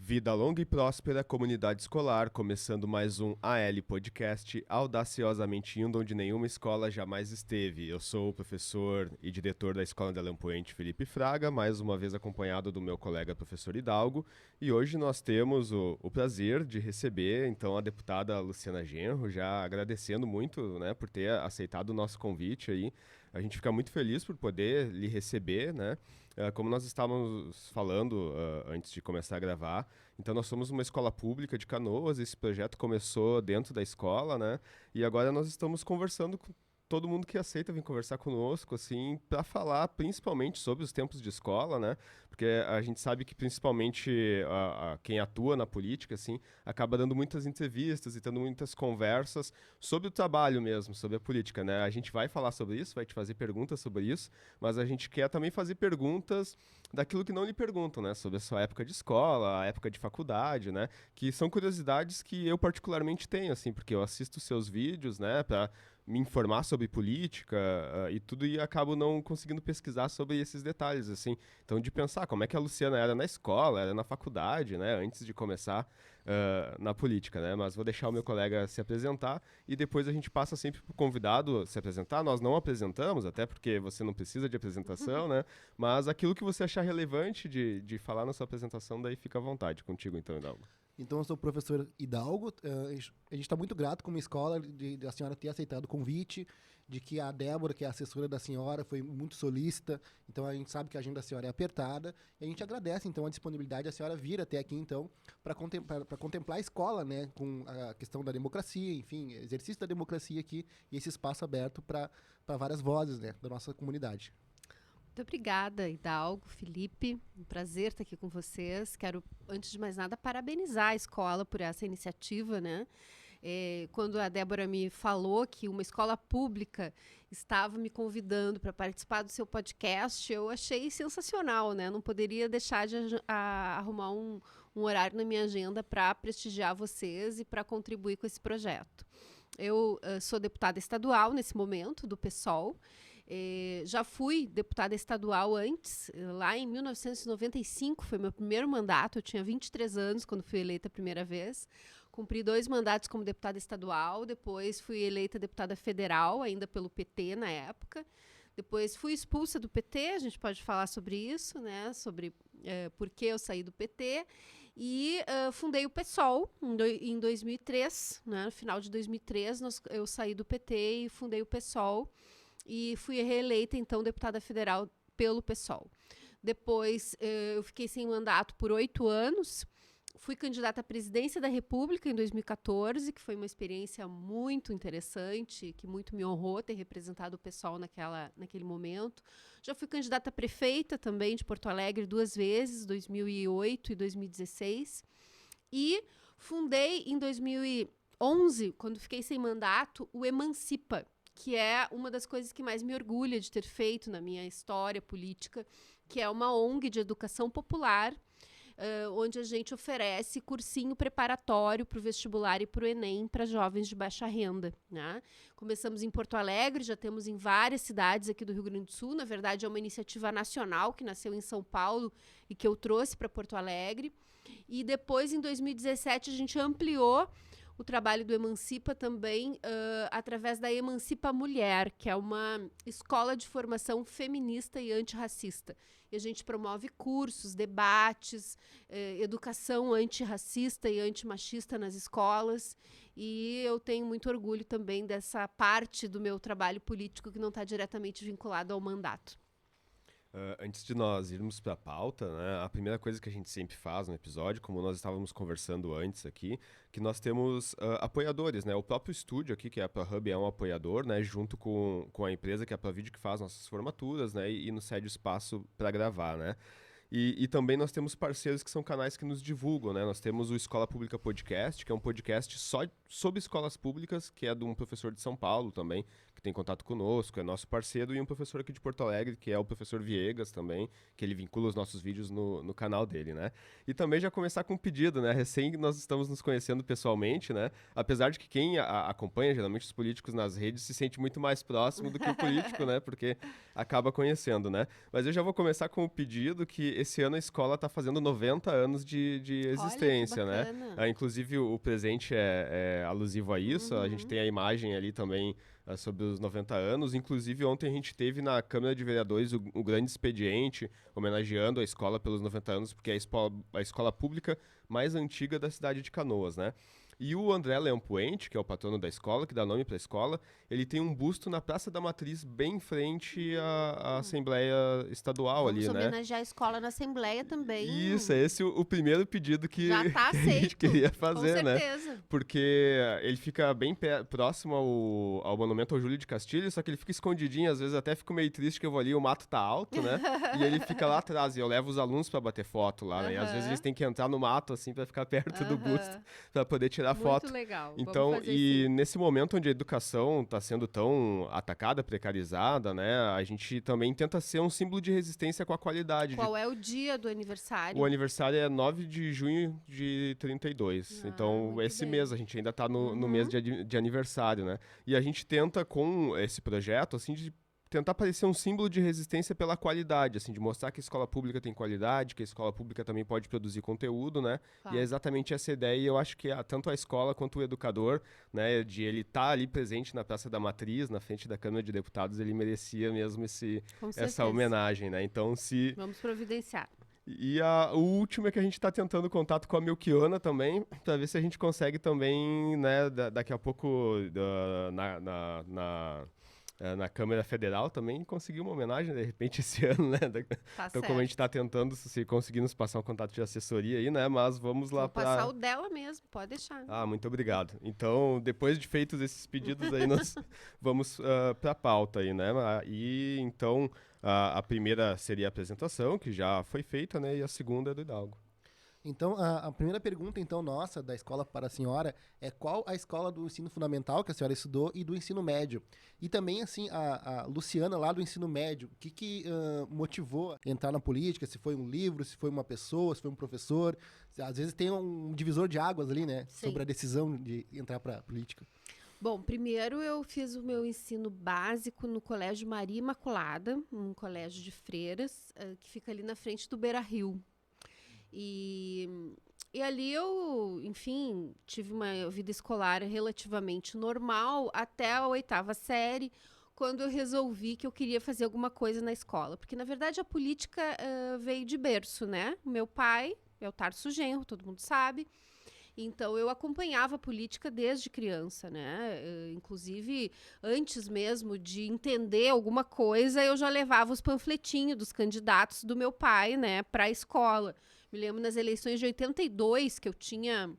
Vida longa e próspera, comunidade escolar, começando mais um AL Podcast, audaciosamente indo onde nenhuma escola jamais esteve. Eu sou o professor e diretor da Escola da Lampoente, Felipe Fraga, mais uma vez acompanhado do meu colega professor Hidalgo, e hoje nós temos o prazer de receber, então, a deputada Luciana Genro, já agradecendo muito, né, por ter aceitado o nosso convite aí. A gente fica muito feliz por poder lhe receber, né? Como nós estávamos falando antes de começar a gravar, então nós somos uma escola pública de Canoas, esse projeto começou dentro da escola, né? E agora nós estamos conversando com todo mundo que aceita vir conversar conosco, assim, para falar principalmente sobre os tempos de escola, né? Porque a gente sabe que principalmente quem atua na política, assim, acaba dando muitas entrevistas e tendo muitas conversas sobre o trabalho mesmo, sobre a política, né? A gente vai falar sobre isso, vai te fazer perguntas sobre isso, mas a gente quer também fazer perguntas daquilo que não lhe perguntam, né? Sobre a sua época de escola, a época de faculdade, né? Que são curiosidades que eu particularmente tenho, assim, porque eu assisto seus vídeos, né? Para me informar sobre política e tudo, e acabo não conseguindo pesquisar sobre esses detalhes, assim. Então, de pensar como é que a Luciana era na escola, era na faculdade, né? Antes de começar na política, né? Mas vou deixar o meu colega se apresentar e depois a gente passa sempre para o convidado se apresentar. Nós não apresentamos, até porque você não precisa de apresentação, né? Mas aquilo que você achar relevante de falar na sua apresentação, daí fica à vontade contigo, então, Hidalgo. Então, eu sou o professor Hidalgo. A gente está muito grato como escola de a senhora ter aceitado o convite, de que a Débora, que é a assessora da senhora, foi muito solícita. Então, a gente sabe que a agenda da senhora é apertada. E a gente agradece, então, a disponibilidade da senhora vir até aqui, então, para contemplar a escola, né, com a questão da democracia, enfim, exercício da democracia aqui e esse espaço aberto para várias vozes, né, da nossa comunidade. Muito obrigada, Hidalgo, Felipe. Um prazer estar aqui com vocês. Quero, antes de mais nada, parabenizar a escola por essa iniciativa, né? Quando a Débora me falou que uma escola pública estava me convidando para participar do seu podcast, eu achei sensacional, né? Não poderia deixar de arrumar um horário na minha agenda para prestigiar vocês e para contribuir com esse projeto. Eu sou deputada estadual nesse momento, do PSOL. Já fui deputada estadual antes, lá em 1995, foi meu primeiro mandato, eu tinha 23 anos quando fui eleita a primeira vez. Cumpri 2 mandatos como deputada estadual, depois fui eleita deputada federal, ainda pelo PT na época. Depois fui expulsa do PT, a gente pode falar sobre isso, né? Sobre por que eu saí do PT. E fundei o PSOL em 2003, né? No final de 2003 eu saí do PT e fundei o PSOL. E fui reeleita, então, deputada federal pelo PSOL. Depois, eu fiquei sem mandato por 8 anos. Fui candidata à presidência da República em 2014, que foi uma experiência muito interessante, que muito me honrou ter representado o PSOL naquele momento. Já fui candidata a prefeita também de Porto Alegre 2 vezes, 2008 e 2016. E fundei em 2011, quando fiquei sem mandato, o Emancipa, que é uma das coisas que mais me orgulha de ter feito na minha história política, que é uma ONG de educação popular, onde a gente oferece cursinho preparatório para o vestibular e para o Enem para jovens de baixa renda, né? Começamos em Porto Alegre, já temos em várias cidades aqui do Rio Grande do Sul. Na verdade, é uma iniciativa nacional que nasceu em São Paulo e que eu trouxe para Porto Alegre. E depois, em 2017, a gente ampliou o trabalho do Emancipa também através da Emancipa Mulher, que é uma escola de formação feminista e antirracista. E a gente promove cursos, debates, educação antirracista e antimachista nas escolas. E eu tenho muito orgulho também dessa parte do meu trabalho político que não está diretamente vinculado ao mandato. Antes de nós irmos para a pauta, né, a primeira coisa que a gente sempre faz no episódio, como nós estávamos conversando antes aqui, que nós temos apoiadores, né? O próprio estúdio aqui, que é a ProHub, é um apoiador, né? Junto com a empresa que é a ProVídeo, que faz nossas formaturas, né? E nos cede o espaço para gravar, né? E também nós temos parceiros que são canais que nos divulgam, né? Nós temos o Escola Pública Podcast, que é um podcast só sobre escolas públicas, que é de um professor de São Paulo também, que tem contato conosco, é nosso parceiro, e um professor aqui de Porto Alegre, que é o professor Viegas também, que ele vincula os nossos vídeos no canal dele, né? E também já começar com um pedido, né? Recém nós estamos nos conhecendo pessoalmente, né? Apesar de que quem acompanha, geralmente, os políticos nas redes se sente muito mais próximo do que o político, né? Porque acaba conhecendo, né? Mas eu já vou começar com o pedido que esse ano a escola está fazendo 90 anos de existência, né? Inclusive, o presente é alusivo a isso. A gente tem a imagem ali também sobre os 90 anos. Inclusive, ontem a gente teve na Câmara de Vereadores o grande expediente homenageando a escola pelos 90 anos, porque é a escola pública mais antiga da cidade de Canoas, né? E o André Leão Puente, que é o patrono da escola, que dá nome para a escola, ele tem um busto na Praça da Matriz, bem em frente à Assembleia Estadual. Vamos ali, né? homenagear a escola na Assembleia também. Isso, é esse o primeiro pedido que, já tá que a gente queria fazer, com certeza. Né? Porque ele fica bem próximo ao Monumento ao Júlio de Castilhos, só que ele fica escondidinho, às vezes até fico meio triste que eu vou ali, o mato tá alto, né? E ele fica lá atrás, e eu levo os alunos para bater foto lá, né? E às vezes eles têm que entrar no mato, assim, para ficar perto do busto, para poder tirar foto. Muito legal. Então, nesse momento onde a educação está sendo tão atacada, precarizada, né, a gente também tenta ser um símbolo de resistência com a qualidade. Qual é o dia do aniversário? O aniversário é 9 de junho de 32. Então, esse mês, a gente ainda está no mês de aniversário, né? E a gente tenta, com esse projeto, assim, de tentar parecer um símbolo de resistência pela qualidade, assim, de mostrar que a escola pública tem qualidade, que a escola pública também pode produzir conteúdo, né? E é exatamente essa ideia, e eu acho que tanto a escola quanto o educador, né, de ele estar ali presente na Praça da Matriz, na frente da Câmara de Deputados, ele merecia mesmo essa homenagem, né? Então, vamos providenciar. E o último é que a gente está tentando contato com a Melchiona também, para ver se a gente consegue também, né, daqui a pouco, na Câmara Federal também conseguir uma homenagem, de repente, esse ano, né? Então, como a gente está tentando, se conseguir nos passar um contato de assessoria aí, né? Mas vamos lá para... Vou passar o dela mesmo, pode deixar. Muito obrigado. Então, depois de feitos esses pedidos aí, nós vamos para a pauta aí, né? E, então, a primeira seria a apresentação, que já foi feita, né? E a segunda é do Hidalgo. Então, a primeira pergunta, então, nossa, da escola para a senhora, é qual a escola do ensino fundamental que a senhora estudou e do ensino médio? E também, assim, a Luciana lá do ensino médio, o que motivou a entrar na política? Se foi um livro, se foi uma pessoa, se foi um professor? Às vezes tem um divisor de águas ali, né? Sim. Sobre a decisão de entrar para a política. Bom, primeiro eu fiz o meu ensino básico no Colégio Maria Imaculada, um colégio de freiras, que fica ali na frente do Beira-Rio. E ali eu, enfim, tive uma vida escolar relativamente normal até a 8ª série, quando eu resolvi que eu queria fazer alguma coisa na escola. Porque, na verdade, a política veio de berço, né? O meu pai é o Tarso Genro, todo mundo sabe. Então, eu acompanhava a política desde criança, né? Inclusive, antes mesmo de entender alguma coisa, eu já levava os panfletinhos dos candidatos do meu pai, né, para a escola. Me lembro nas eleições de 82, que eu tinha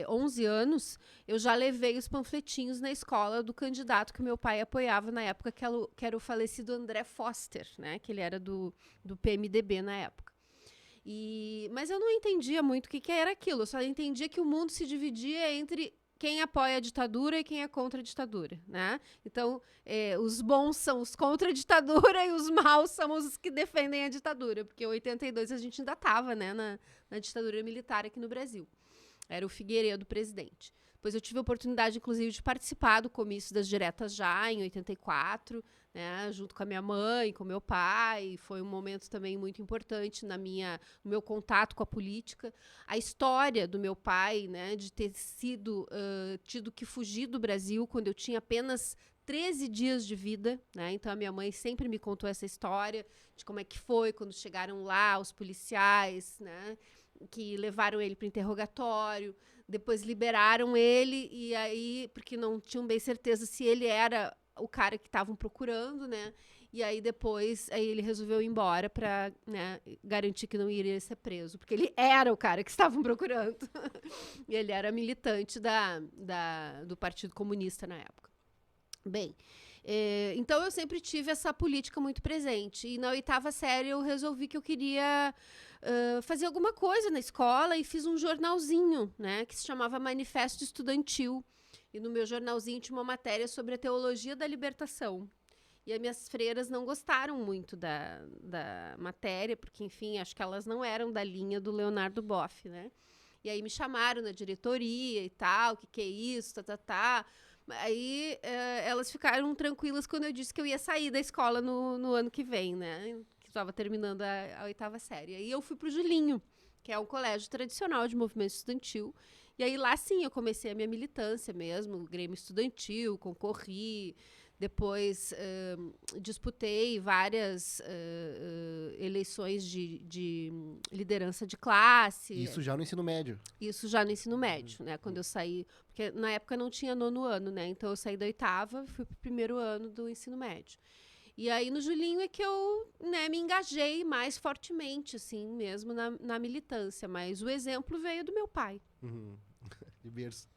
11 anos, eu já levei os panfletinhos na escola do candidato que meu pai apoiava na época, que era o falecido André Foster, né? Que ele era do PMDB na época. Mas eu não entendia muito o que era aquilo, eu só entendia que o mundo se dividia entre quem apoia a ditadura e quem é contra a ditadura, né? Então, os bons são os contra a ditadura e os maus são os que defendem a ditadura, porque em 82 a gente ainda estava, né, na ditadura militar aqui no Brasil. Era o Figueiredo presidente. Depois eu tive a oportunidade, inclusive, de participar do comício das diretas já, em 84, né, junto com a minha mãe, com meu pai. Foi um momento também muito importante no meu contato com a política. A história do meu pai, né, de ter tido que fugir do Brasil quando eu tinha apenas 13 dias de vida, né? Então a minha mãe sempre me contou essa história de como é que foi quando chegaram lá os policiais, né, que levaram ele para o interrogatório, depois liberaram ele, e aí, porque não tinham bem certeza se ele era o cara que estavam procurando, né? E aí depois ele resolveu ir embora para, né, garantir que não iria ser preso, porque ele era o cara que estavam procurando. E ele era militante do Partido Comunista na época. Bem, então eu sempre tive essa política muito presente. E na 8ª série eu resolvi que eu queria fazer alguma coisa na escola e fiz um jornalzinho, né, que se chamava Manifesto Estudantil. E no meu jornalzinho tinha uma matéria sobre a teologia da libertação. E as minhas freiras não gostaram muito da matéria, porque, enfim, acho que elas não eram da linha do Leonardo Boff, né? E aí me chamaram na diretoria e tal, o que é isso, tá. Aí elas ficaram tranquilas quando eu disse que eu ia sair da escola no ano que vem, né? Que estava terminando a 8ª série. Aí eu fui pro Julinho, que é um colégio tradicional de movimento estudantil. E aí lá, sim, eu comecei a minha militância mesmo, Grêmio Estudantil, concorri. Depois disputei várias eleições de liderança de classe. Isso já no ensino médio. Isso já no ensino médio, né? Quando eu saí... Porque na época não tinha 9º ano, né? Então eu saí da 8ª, fui pro 1º ano do ensino médio. E aí no Julinho é que eu, né, me engajei mais fortemente, assim, mesmo na militância. Mas o exemplo veio do meu pai. De berço.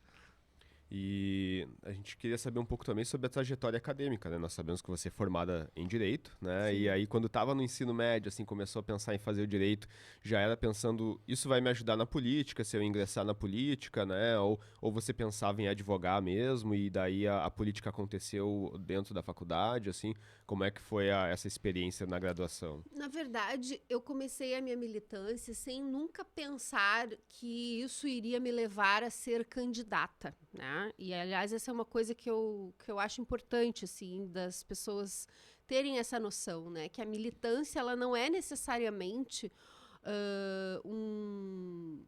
E a gente queria saber um pouco também sobre a trajetória acadêmica, né? Nós sabemos que você é formada em Direito, né? Sim. E aí, quando estava no ensino médio, assim, começou a pensar em fazer o Direito, já era pensando, isso vai me ajudar na política, se eu ingressar na política, né? Ou você pensava em advogar mesmo, e daí a política aconteceu dentro da faculdade, assim? Como é que foi essa experiência na graduação? Na verdade, eu comecei a minha militância sem nunca pensar que isso iria me levar a ser candidata, né? E, aliás, essa é uma coisa que eu acho importante, assim, das pessoas terem essa noção, né? Que a militância, ela não é necessariamente um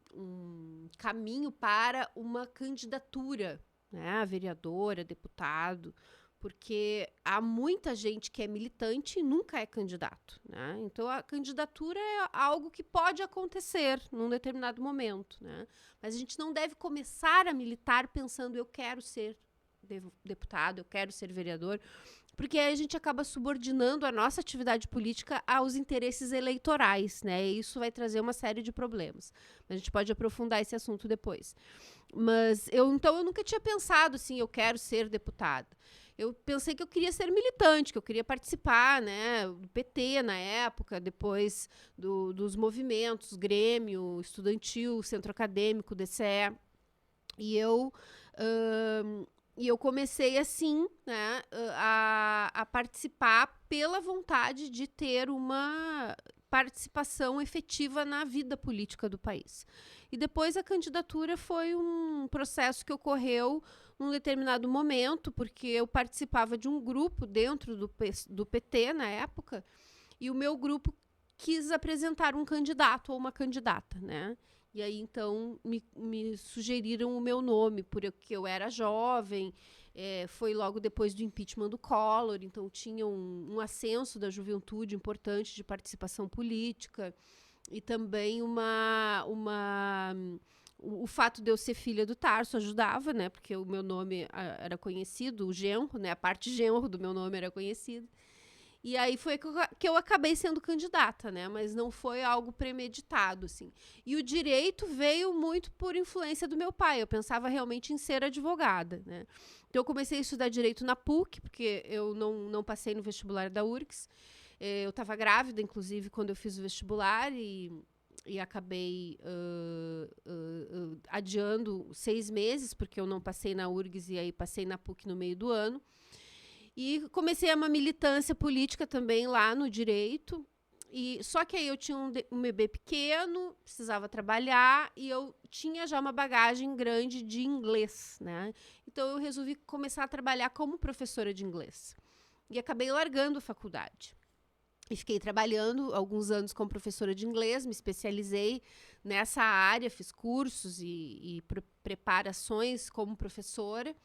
caminho para uma candidatura, né? A vereadora, deputado, porque há muita gente que é militante e nunca é candidato, né? Então, a candidatura é algo que pode acontecer num determinado momento, né? Mas a gente não deve começar a militar pensando, eu quero ser deputado, eu quero ser vereador, porque aí a gente acaba subordinando a nossa atividade política aos interesses eleitorais, né? E isso vai trazer uma série de problemas. A gente pode aprofundar esse assunto depois. Mas então eu nunca tinha pensado assim, eu quero ser deputada. Eu pensei que eu queria ser militante, que eu queria participar, né, do PT na época, depois dos movimentos, Grêmio, Estudantil, Centro Acadêmico, DCE. E eu comecei assim, né, a participar pela vontade de ter uma participação efetiva na vida política do país. E depois a candidatura foi um processo que ocorreu num determinado momento, porque eu participava de um grupo dentro do PT na época, e o meu grupo quis apresentar um candidato ou uma candidata, né? E aí, então, me sugeriram o meu nome, porque eu era jovem, foi logo depois do impeachment do Collor, então tinha um ascenso da juventude importante de participação política, e também o fato de eu ser filha do Tarso ajudava, né? Porque o meu nome era conhecido, o genro, né? A parte genro do meu nome era conhecida. E aí foi que eu acabei sendo candidata, né? Mas não foi algo premeditado, assim. E o direito veio muito por influência do meu pai. Eu pensava realmente em ser advogada, né? Então eu comecei a estudar direito na PUC, porque eu não passei no vestibular da URGS. Eu estava grávida, inclusive, quando eu fiz o vestibular e acabei adiando 6 meses, porque eu não passei na URGS e aí passei na PUC no meio do ano. E comecei uma militância política também lá no direito. Só que aí eu tinha um bebê pequeno, precisava trabalhar e eu tinha já uma bagagem grande de inglês, né? Então eu resolvi começar a trabalhar como professora de inglês. E acabei largando a faculdade. E fiquei trabalhando alguns anos como professora de inglês, me especializei nessa área, fiz cursos e preparações como professora.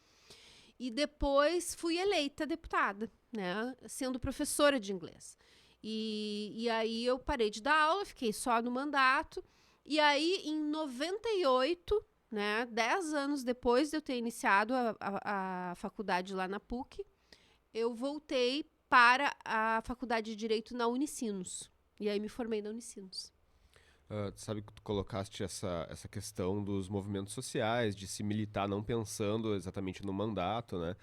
E depois fui eleita deputada, né, sendo professora de inglês. E aí eu parei de dar aula, fiquei só no mandato. E aí, em 98, né, 10 anos depois de eu ter iniciado a faculdade lá na PUC, eu voltei para a faculdade de Direito na Unicinos. E aí me formei na Unicinos. Sabe que tu colocaste essa questão dos movimentos sociais, de se militar não pensando exatamente no mandato, né?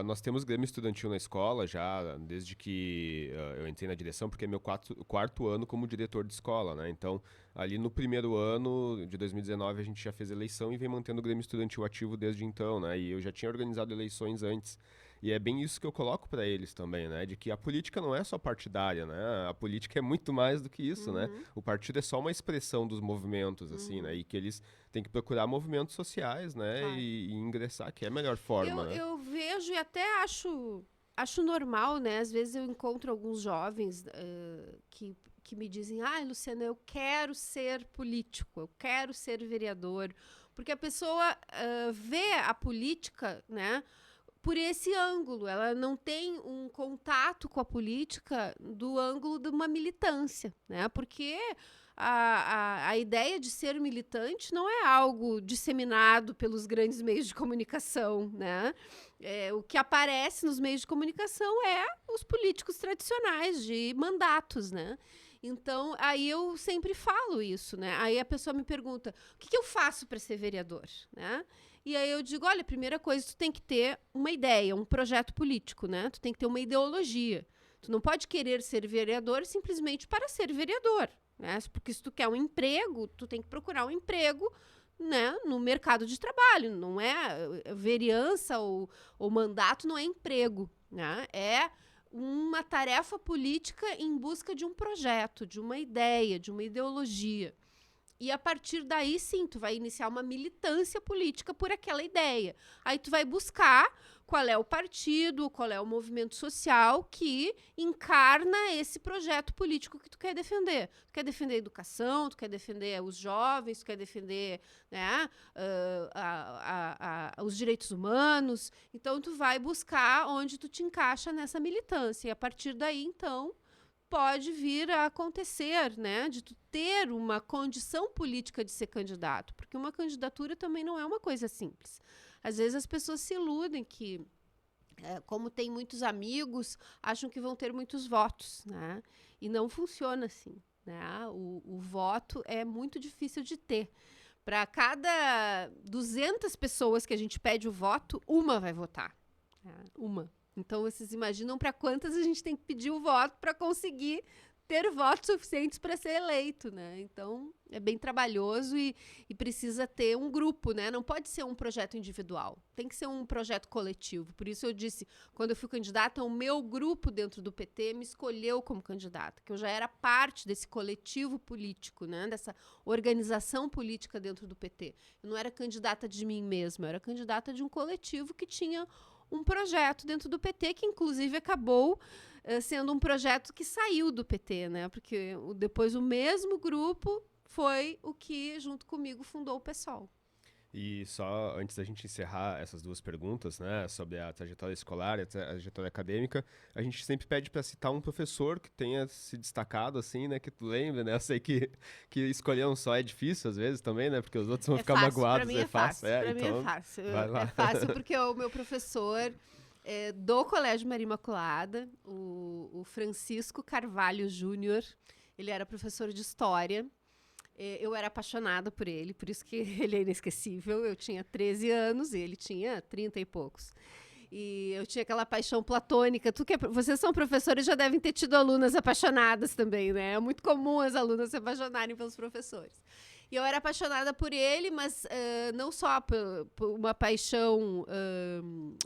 Nós temos Grêmio Estudantil na escola já, desde que eu entrei na direção, porque é meu quarto ano como diretor de escola, né? Então, ali no primeiro ano de 2019, a gente já fez eleição e vem mantendo o Grêmio Estudantil ativo desde então, né? E eu já tinha organizado eleições antes. E é bem isso que eu coloco para eles também, né? De que a política não é só partidária, né? A política é muito mais do que isso, né? O partido é só uma expressão dos movimentos, assim, né? E que eles têm que procurar movimentos sociais, né? Claro. E ingressar, que é a melhor forma, né? Eu vejo e até acho normal, né? Às vezes eu encontro alguns jovens que me dizem, Luciana, eu quero ser político, eu quero ser vereador. Porque a pessoa vê a política, né? Por esse ângulo, ela não tem um contato com a política do ângulo de uma militância, né? Porque a ideia de ser militante não é algo disseminado pelos grandes meios de comunicação, né? O que aparece nos meios de comunicação é os políticos tradicionais de mandatos, né? Então, aí eu sempre falo isso, né? Aí a pessoa me pergunta, o que eu faço para ser vereador, né? E aí eu digo, olha, a primeira coisa, tu tem que ter uma ideia, um projeto político, né? Tu tem que ter uma ideologia. Tu não pode querer ser vereador simplesmente para ser vereador, né? Porque se tu quer um emprego, tu tem que procurar um emprego, né, no mercado de trabalho. Não é vereança ou mandato, não é emprego, né? É uma tarefa política em busca de um projeto, de uma ideia, de uma ideologia. E a partir daí, sim, tu vai iniciar uma militância política por aquela ideia. Aí tu vai buscar qual é o partido, qual é o movimento social que encarna esse projeto político que tu quer defender. Tu quer defender a educação, tu quer defender os jovens, tu quer defender, né, os direitos humanos. Então, tu vai buscar onde tu te encaixa nessa militância. E a partir daí, então, pode vir a acontecer, né, de tu ter uma condição política de ser candidato, porque uma candidatura também não é uma coisa simples. Às vezes as pessoas se iludem que, como tem muitos amigos, acham que vão ter muitos votos, né, e não funciona assim, né, o voto é muito difícil de ter. Para cada 200 pessoas que a gente pede o voto, uma vai votar, né, uma. Então, vocês imaginam para quantas a gente tem que pedir o voto para conseguir ter votos suficientes para ser eleito, né? Então, é bem trabalhoso e precisa ter um grupo, né? Não pode ser um projeto individual, tem que ser um projeto coletivo. Por isso eu disse, quando eu fui candidata, o meu grupo dentro do PT me escolheu como candidata, que eu já era parte desse coletivo político, né? Dessa organização política dentro do PT. Eu não era candidata de mim mesma, eu era candidata de um coletivo que tinha um projeto dentro do PT, que inclusive acabou sendo um projeto que saiu do PT, né? Porque depois o mesmo grupo foi o que, junto comigo, fundou o PSOL. E só antes da gente encerrar essas duas perguntas, né, sobre a trajetória escolar e a trajetória acadêmica, a gente sempre pede para citar um professor que tenha se destacado, assim, né, que tu lembra, né? Eu sei que escolher um só é difícil às vezes também, né, porque os outros vão ficar magoados. Pra mim é fácil. Pra mim é fácil. É fácil porque o meu professor do Colégio Maria Imaculada, o Francisco Carvalho Júnior, ele era professor de História. Eu era apaixonada por ele, por isso que ele é inesquecível. Eu tinha 13 anos e ele tinha 30 e poucos. E eu tinha aquela paixão platônica. Vocês são professores, já devem ter tido alunas apaixonadas também, né? É muito comum as alunas se apaixonarem pelos professores. E eu era apaixonada por ele, mas não só por uma paixão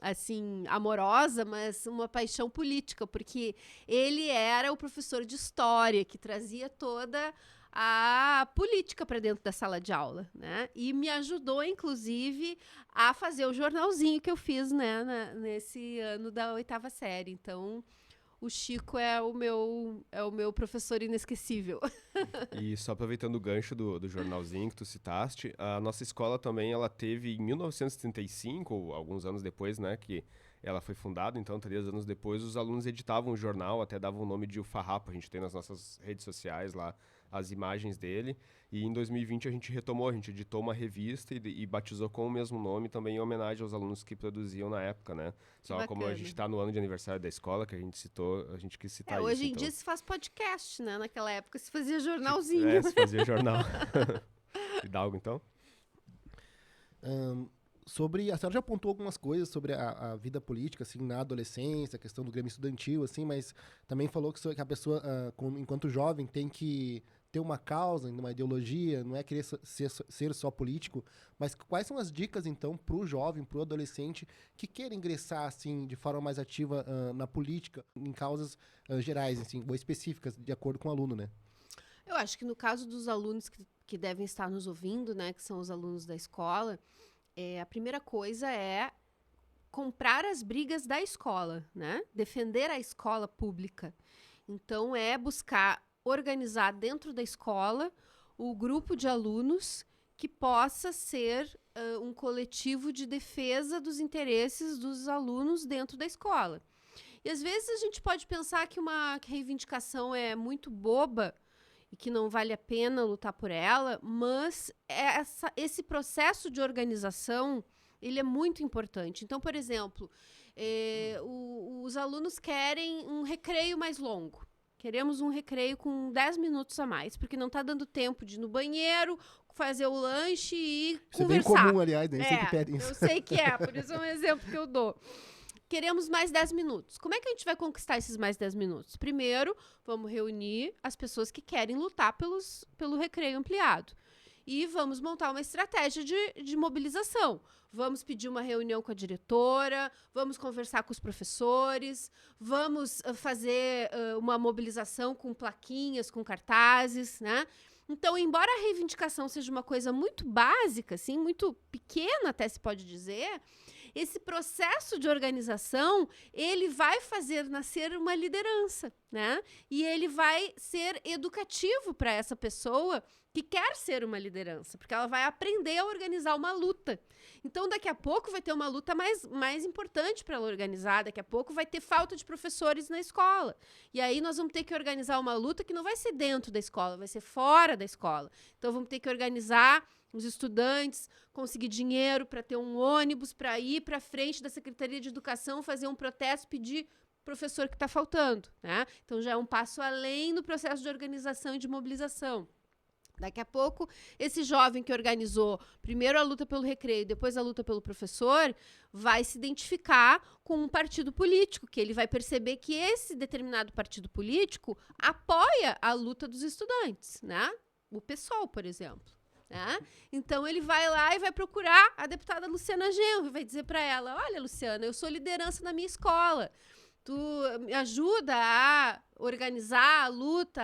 assim amorosa, mas uma paixão política, porque ele era o professor de história que trazia toda a política para dentro da sala de aula, né? E me ajudou, inclusive, a fazer o jornalzinho que eu fiz, né, nesse ano da 8ª série. Então, o Chico é o meu professor inesquecível. E só aproveitando o gancho do jornalzinho que tu citaste, a nossa escola também, ela teve em 1935, ou alguns anos depois, né, que ela foi fundada, então 3 anos depois, os alunos editavam o jornal, até davam o nome de O Farrapo, a gente tem nas nossas redes sociais lá as imagens dele, e em 2020 a gente retomou, a gente editou uma revista e batizou com o mesmo nome também em homenagem aos alunos que produziam na época, né? Só como a gente está no ano de aniversário da escola, que a gente citou, a gente quis citar isso. Hoje em dia se faz podcast, né? Naquela época se fazia jornalzinho. Se fazia jornal. E dá algo, então? a senhora já apontou algumas coisas sobre a vida política, assim, na adolescência, a questão do Grêmio Estudantil, assim, mas também falou que a pessoa, enquanto jovem, tem que ter uma causa, uma ideologia, não é querer ser só político, mas quais são as dicas, então, para o jovem, para o adolescente que queira ingressar, assim, de forma mais ativa na política, em causas gerais, assim, ou específicas, de acordo com o aluno, né? Eu acho que no caso dos alunos que devem estar nos ouvindo, né, que são os alunos da escola, a primeira coisa é comprar as brigas da escola, né? Defender a escola pública. Então, é buscar organizar dentro da escola o grupo de alunos que possa ser um coletivo de defesa dos interesses dos alunos dentro da escola. E às vezes a gente pode pensar que uma reivindicação é muito boba e que não vale a pena lutar por ela, mas esse processo de organização, ele é muito importante. Então, por exemplo, os alunos querem um recreio mais longo. Queremos um recreio com 10 minutos a mais, porque não está dando tempo de ir no banheiro, fazer o lanche e isso conversar. Isso é bem comum, aliás, né? Sempre pedem isso. Eu sei que é, por isso é um exemplo que eu dou. Queremos mais 10 minutos. Como é que a gente vai conquistar esses mais 10 minutos? Primeiro, vamos reunir as pessoas que querem lutar pelo recreio ampliado. E vamos montar uma estratégia de mobilização. Vamos pedir uma reunião com a diretora, vamos conversar com os professores, vamos fazer uma mobilização com plaquinhas, com cartazes, né? Então, embora a reivindicação seja uma coisa muito básica, assim, muito pequena até se pode dizer, esse processo de organização, ele vai fazer nascer uma liderança, né? E ele vai ser educativo para essa pessoa que quer ser uma liderança, porque ela vai aprender a organizar uma luta. Então, daqui a pouco vai ter uma luta mais importante para ela organizar, daqui a pouco vai ter falta de professores na escola. E aí nós vamos ter que organizar uma luta que não vai ser dentro da escola, vai ser fora da escola. Então, vamos ter que organizar os estudantes, conseguir dinheiro para ter um ônibus para ir para frente da Secretaria de Educação, fazer um protesto, pedir professor que está faltando, né? Então, já é um passo além do processo de organização e de mobilização. Daqui a pouco, esse jovem que organizou primeiro a luta pelo recreio, depois a luta pelo professor, vai se identificar com um partido político, que ele vai perceber que esse determinado partido político apoia a luta dos estudantes, né? O PSOL, por exemplo. Né? Então, ele vai lá e vai procurar a deputada Luciana Genro e vai dizer para ela, olha, Luciana, eu sou liderança na minha escola. Tu me ajuda a organizar a luta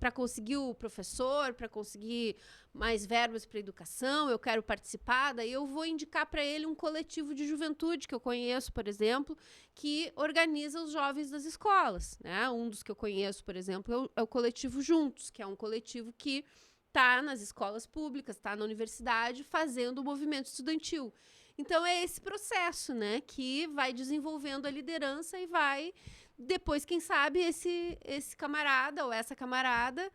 para conseguir o professor, para conseguir mais verbas para educação, eu quero participar, daí eu vou indicar para ele um coletivo de juventude que eu conheço, por exemplo, que organiza os jovens das escolas. Né? Um dos que eu conheço, por exemplo, é o coletivo Juntos, que é um coletivo que está nas escolas públicas, está na universidade, fazendo o movimento estudantil. Então, é esse processo, né, que vai desenvolvendo a liderança e vai, depois, quem sabe, esse camarada ou essa camarada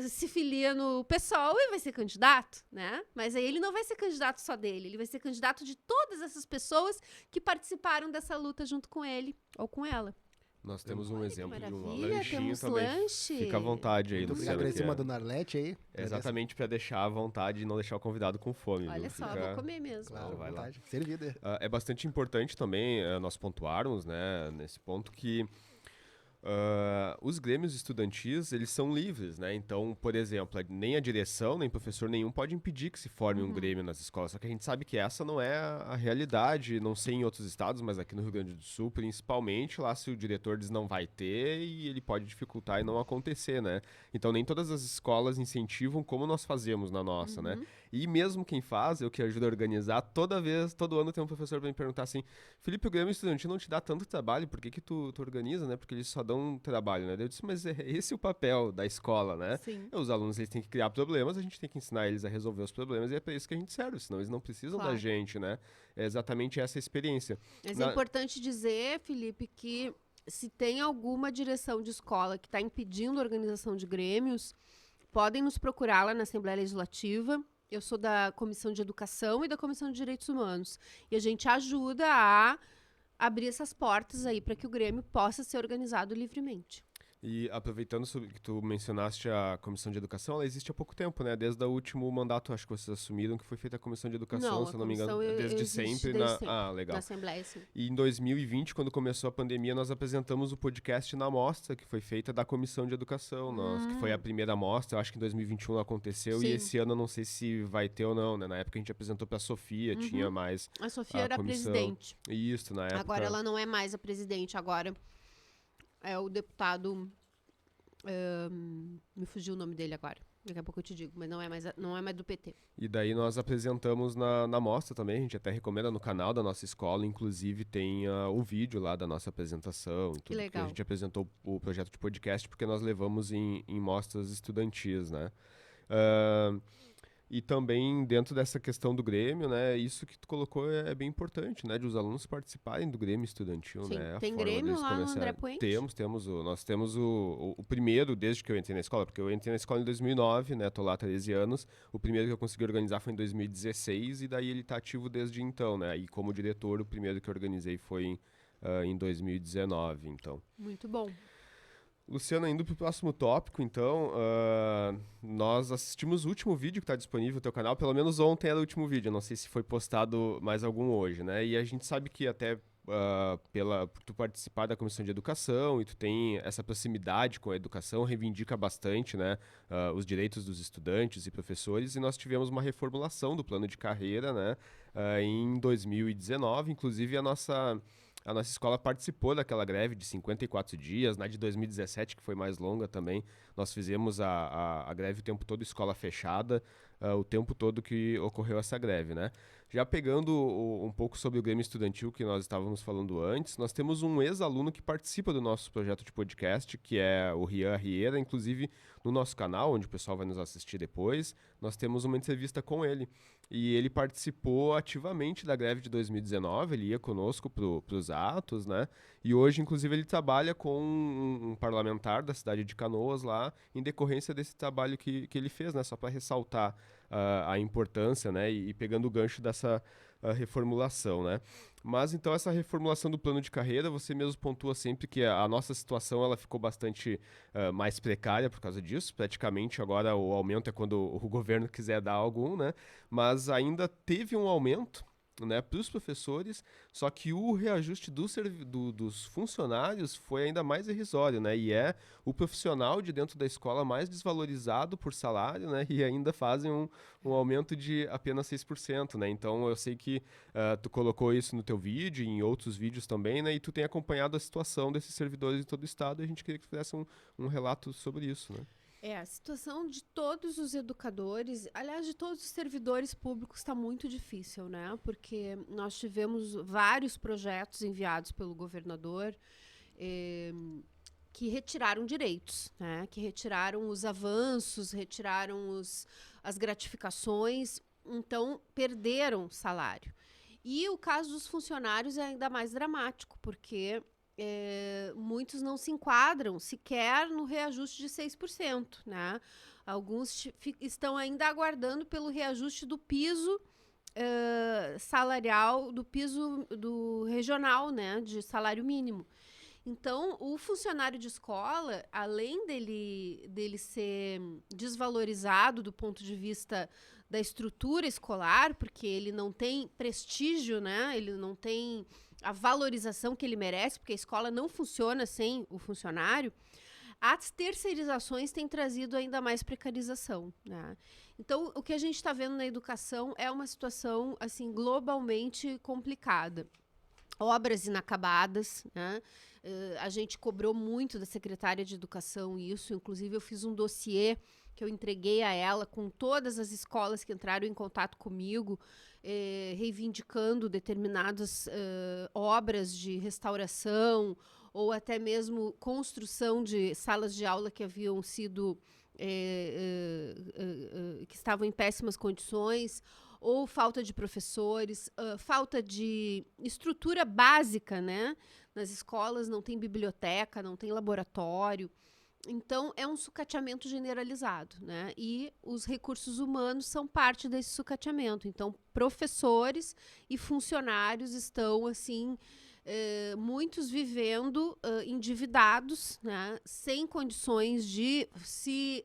se filia no PSOL e vai ser candidato, né? Mas aí ele não vai ser candidato só dele, ele vai ser candidato de todas essas pessoas que participaram dessa luta junto com ele ou com ela. Nós temos um exemplo de um lanchinho temos também. lanche. Fica à vontade aí, Luciana. Agradecer uma dona Arlete aí. Exatamente para deixar à vontade e não deixar o convidado com fome. Olha viu? só, vou comer mesmo. Claro, vai lá. Servida. É bastante importante também nós pontuarmos, né, nesse ponto que os grêmios estudantis, eles são livres, né? Então, por exemplo, nem a direção, nem professor nenhum pode impedir que se forme um grêmio nas escolas. Só que a gente sabe que essa não é a realidade, não sei em outros estados, mas aqui no Rio Grande do Sul, principalmente, lá se o diretor diz não vai ter, e ele pode dificultar e não acontecer, né? Então, nem todas as escolas incentivam como nós fazemos na nossa, né? E mesmo quem faz, eu que ajudo a organizar, todo ano tem um professor pra me perguntar assim, Felipe, o Grêmio Estudantil não te dá tanto trabalho, por que tu organiza, né? Porque eles só dão trabalho, né? Eu disse, mas esse é o papel da escola, né? Sim. Os alunos, eles têm que criar problemas, a gente tem que ensinar eles a resolver os problemas e é pra isso que a gente serve, senão eles não precisam da gente, né? É exatamente essa a experiência. Mas é importante dizer, Felipe, que se tem alguma direção de escola que está impedindo a organização de grêmios, podem nos procurar lá na Assembleia Legislativa. Eu sou da Comissão de Educação e da Comissão de Direitos Humanos. E a gente ajuda a abrir essas portas aí para que o Grêmio possa ser organizado livremente. E aproveitando sobre que tu mencionaste a Comissão de Educação, ela existe há pouco tempo, né? Desde o último mandato, acho que vocês assumiram que foi feita a Comissão de Educação, Não, se a eu não me engano, comissão desde existe sempre. desde sempre. Ah, Na legal. Assembleia, sim. E em 2020, quando começou a pandemia, nós apresentamos o podcast na mostra, que foi feita da Comissão de Educação, que foi a primeira mostra, eu acho que em 2021 aconteceu, Sim. e esse ano eu não sei se vai ter ou não, né? Na época a gente apresentou pra Sofia, tinha mais A Sofia a era a comissão. presidente. Isso, na época. Agora ela não é mais a presidente, agora é o deputado... me fugiu o nome dele agora. Daqui a pouco eu te digo, mas não é mais do PT. E daí nós apresentamos na mostra também, a gente até recomenda no canal da nossa escola, inclusive tem o vídeo lá da nossa apresentação, e tudo, legal. que a gente apresentou o projeto de podcast, porque nós levamos em mostras estudantis, né? E também dentro dessa questão do Grêmio, né, isso que tu colocou é bem importante, né, de os alunos participarem do Grêmio estudantil, Sim. né? Tem Grêmio lá no André Puente? Nós temos o primeiro desde que eu entrei na escola, porque eu entrei na escola em 2009, né, tô lá há 13 anos, o primeiro que eu consegui organizar foi em 2016 e daí ele tá ativo desde então, né, e como diretor o primeiro que eu organizei foi em 2019, então. Muito bom. Luciana, indo para o próximo tópico, então, nós assistimos o último vídeo que está disponível no teu canal, pelo menos ontem era o último vídeo, não sei se foi postado mais algum hoje, né? E a gente sabe que até por tu participar da Comissão de Educação e tu tem essa proximidade com a educação, reivindica bastante, né, os direitos dos estudantes e professores, e nós tivemos uma reformulação do plano de carreira, né, em 2019, inclusive a nossa escola participou daquela greve de 54 dias, na de 2017, que foi mais longa também. Nós fizemos a greve o tempo todo, escola fechada, o tempo todo que ocorreu essa greve, né? Já pegando um pouco sobre o Grêmio Estudantil que nós estávamos falando antes, nós temos um ex-aluno que participa do nosso projeto de podcast, que é o Rian Rieira, inclusive no nosso canal, onde o pessoal vai nos assistir depois, nós temos uma entrevista com ele. E ele participou ativamente da greve de 2019, ele ia conosco para os atos, né? E hoje, inclusive, ele trabalha com um parlamentar da cidade de Canoas lá, em decorrência desse trabalho que ele fez, né? Só para ressaltar a importância, né? E pegando o gancho dessa reformulação, né? Mas então essa reformulação do plano de carreira, você mesmo pontua sempre que a nossa situação ela ficou bastante mais precária por causa disso. Praticamente agora o aumento é quando o governo quiser dar algum, né? Mas ainda teve um aumento, né, para os professores, só que o reajuste dos funcionários foi ainda mais irrisório, né, e é o profissional de dentro da escola mais desvalorizado por salário, né, e ainda fazem um aumento de apenas 6%, né, então eu sei que tu colocou isso no teu vídeo e em outros vídeos também, né, e tu tem acompanhado a situação desses servidores em todo o estado, e a gente queria que tu fizesse um relato sobre isso, né. A situação de todos os educadores, aliás, de todos os servidores públicos está muito difícil, né? Porque nós tivemos vários projetos enviados pelo governador que retiraram direitos, né? Que retiraram os avanços, retiraram as gratificações, então perderam salário. E o caso dos funcionários é ainda mais dramático, porque muitos não se enquadram sequer no reajuste de 6%, né? Alguns estão ainda aguardando pelo reajuste do piso salarial, do piso do regional, né? De salário mínimo. Então, o funcionário de escola, além dele ser desvalorizado do ponto de vista da estrutura escolar, porque ele não tem prestígio, né? Ele não tem a valorização que ele merece, porque a escola não funciona sem o funcionário, as terceirizações têm trazido ainda mais precarização, né? Então, o que a gente está vendo na educação é uma situação, assim, globalmente complicada. Obras inacabadas, né? A gente cobrou muito da secretária de Educação isso, inclusive eu fiz um dossiê que eu entreguei a ela com todas as escolas que entraram em contato comigo, reivindicando determinadas obras de restauração ou até mesmo construção de salas de aula que haviam sido que estavam em péssimas condições, ou falta de professores, falta de estrutura básica, né? Nas escolas não tem biblioteca, não tem laboratório. Então, é um sucateamento generalizado, né? E os recursos humanos são parte desse sucateamento. Então, professores e funcionários estão, assim, muitos vivendo endividados, né, sem condições de se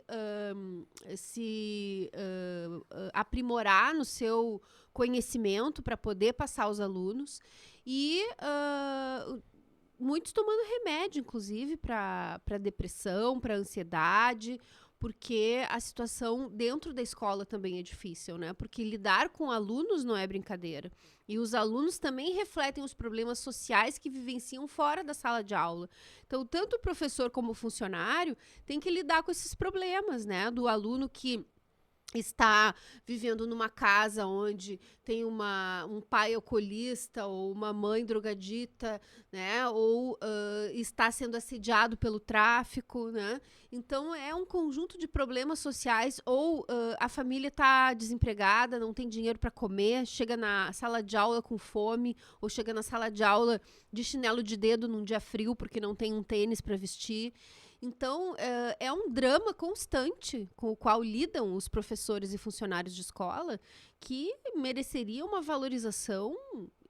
aprimorar no seu conhecimento para poder passar aos alunos e muitos tomando remédio, inclusive, para depressão, para ansiedade, porque a situação dentro da escola também é difícil, né? Porque lidar com alunos não é brincadeira. E os alunos também refletem os problemas sociais que vivenciam fora da sala de aula. Então, tanto o professor como o funcionário tem que lidar com esses problemas, né? Do aluno que está vivendo numa casa onde tem um pai alcoolista ou uma mãe drogadita, né? Ou está sendo assediado pelo tráfico, né? Então, é um conjunto de problemas sociais, ou a família está desempregada, não tem dinheiro para comer, chega na sala de aula com fome, ou chega na sala de aula de chinelo de dedo num dia frio porque não tem um tênis para vestir. Então, é um drama constante com o qual lidam os professores e funcionários de escola, que mereceria uma valorização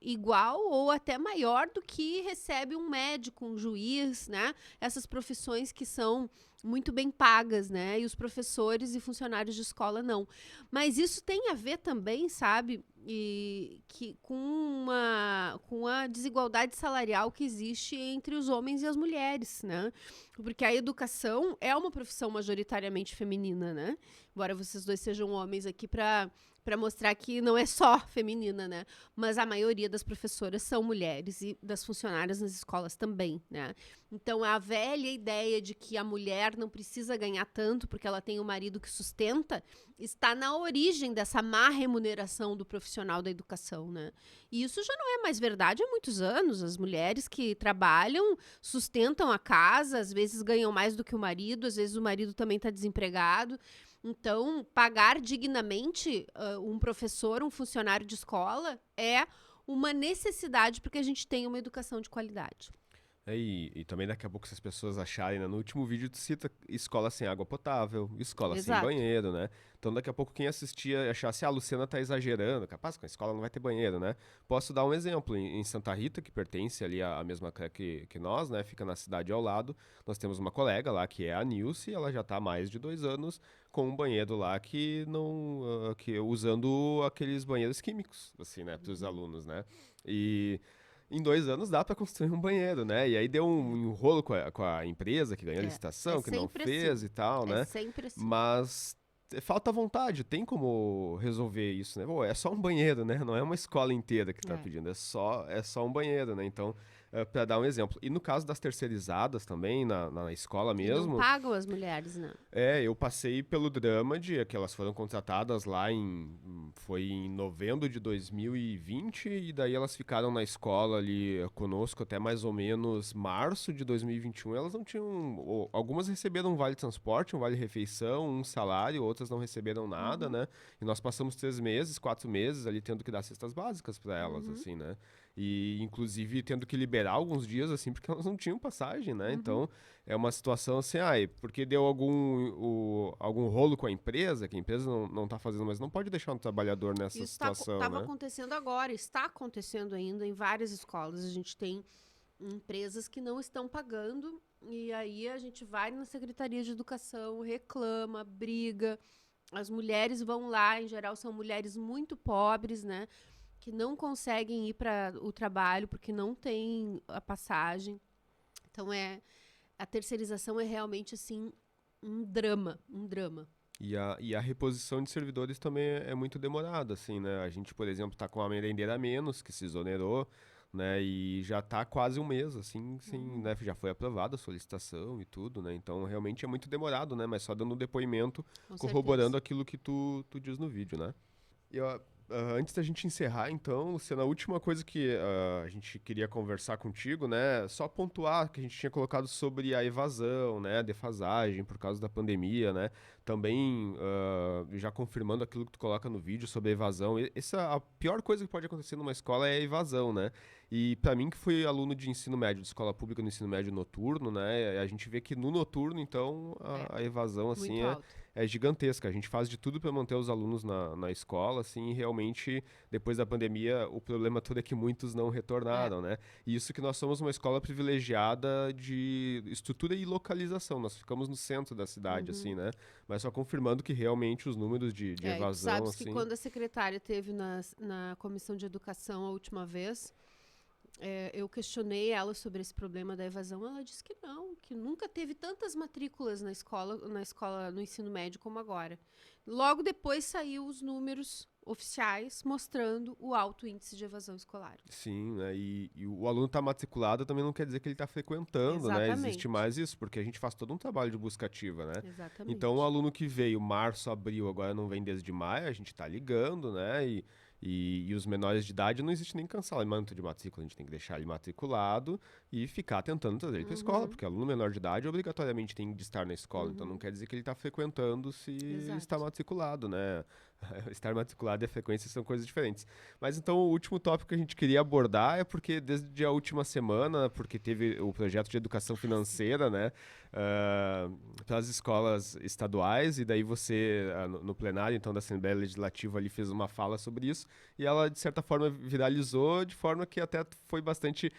igual ou até maior do que recebe um médico, um juiz, né? Essas profissões que são muito bem pagas, né? E os professores e funcionários de escola não. Mas isso tem a ver também, sabe, com a desigualdade salarial que existe entre os homens e as mulheres, né? Porque a educação é uma profissão majoritariamente feminina, né? Embora vocês dois sejam homens aqui para mostrar que não é só feminina, né? Mas a maioria das professoras são mulheres e das funcionárias nas escolas também, né? Então, a velha ideia de que a mulher não precisa ganhar tanto porque ela tem um marido que sustenta está na origem dessa má remuneração do profissional da educação, né? E isso já não é mais verdade há muitos anos. As mulheres que trabalham sustentam a casa, às vezes ganham mais do que o marido, às vezes o marido também está desempregado. Então, pagar dignamente um professor, um funcionário de escola, é uma necessidade para que a gente tenha uma educação de qualidade. E também daqui a pouco, se as pessoas acharem, né? No último vídeo tu cita escola sem água potável, escola sem Exato. banheiro, né? Então daqui a pouco quem assistia achasse, a Luciana tá exagerando, capaz que a escola não vai ter banheiro, né? Posso dar um exemplo, em Santa Rita, que pertence ali à mesma que nós, né? Fica na cidade ao lado, nós temos uma colega lá, que é a Nilce, ela já tá há mais de 2 anos com um banheiro lá que não... que usando aqueles banheiros químicos, assim, né? Para os alunos, né? E... em 2 anos dá para construir um banheiro, né? E aí deu um enrolo com a empresa que ganhou a licitação, que não fez assim. e tal, né? É sempre assim. Mas falta vontade, tem como resolver isso, né? Pô, é só um banheiro, né? Não é uma escola inteira que tá pedindo, é só um banheiro, né? Então, para dar um exemplo. E no caso das terceirizadas também, na escola E mesmo... não pagam as mulheres, não. eu passei pelo drama de que elas foram contratadas lá foi em novembro de 2020 e daí elas ficaram na escola ali conosco até mais ou menos março de 2021. Elas não tinham... algumas receberam um vale transporte, um vale refeição, um salário, outras não receberam nada, né? E nós passamos 3 meses, 4 meses ali tendo que dar cestas básicas para elas, assim, né? E, inclusive, tendo que liberar alguns dias, assim, porque elas não tinham passagem, né? Então, é uma situação assim, porque deu algum rolo com a empresa, que a empresa não tá fazendo, mas não pode deixar um trabalhador nessa situação, Estava né? acontecendo agora, está acontecendo ainda em várias escolas. A gente tem empresas que não estão pagando, e aí a gente vai na Secretaria de Educação, reclama, briga. As mulheres vão lá, em geral são mulheres muito pobres, né? Que não conseguem ir para o trabalho porque não tem a passagem. Então, a terceirização é realmente, assim, um drama. E a reposição de servidores também é muito demorada, assim, né? A gente, por exemplo, tá com a merendeira a menos, que se exonerou, né? E já tá quase um mês, assim, né? Já foi aprovada a solicitação e tudo, né? Então, realmente é muito demorado, né? Mas só dando um depoimento, Com corroborando certeza. aquilo que tu diz no vídeo, né? E, antes da gente encerrar, então, Luciana, a última coisa que a gente queria conversar contigo, né? Só pontuar que a gente tinha colocado sobre a evasão, né? A defasagem por causa da pandemia, né? Também já confirmando aquilo que tu coloca no vídeo sobre a evasão. A pior coisa que pode acontecer numa escola é a evasão, né? E para mim, que fui aluno de ensino médio, de escola pública no ensino médio noturno, né? A gente vê que no noturno, então, a evasão, assim, Muito alto. é gigantesca. A gente faz de tudo para manter os alunos na escola, assim, e realmente, depois da pandemia, o problema todo é que muitos não retornaram, né? E isso que nós somos uma escola privilegiada de estrutura e localização. Nós ficamos no centro da cidade, assim, né? Mas só confirmando que realmente os números de evasão, sabes assim... que quando a secretária esteve na Comissão de Educação a última vez, eu questionei ela sobre esse problema da evasão. Ela disse que não, que nunca teve tantas matrículas na escola, no ensino médio como agora. Logo depois saiu os números oficiais mostrando o alto índice de evasão escolar. Sim, né? E o aluno está matriculado também não quer dizer que ele está frequentando, né? Existe mais isso, porque a gente faz todo um trabalho de busca ativa, né? Exatamente. Então, o aluno que veio março, abril, agora não vem desde maio, a gente está ligando, né? E os menores de idade não existe nem cancelamento de matrícula, a gente tem que deixar ele matriculado e ficar tentando trazer ele para a escola, porque aluno menor de idade obrigatoriamente tem de estar na escola, então não quer dizer que ele está frequentando se ele está matriculado, né? Estar matriculado e a frequência são coisas diferentes. Mas então o último tópico que a gente queria abordar é porque desde a última semana, porque teve o projeto de educação financeira, né? Para as escolas estaduais, e daí você, no plenário então da Assembleia Legislativa ali fez uma fala sobre isso, e ela de certa forma viralizou de forma que até foi bastante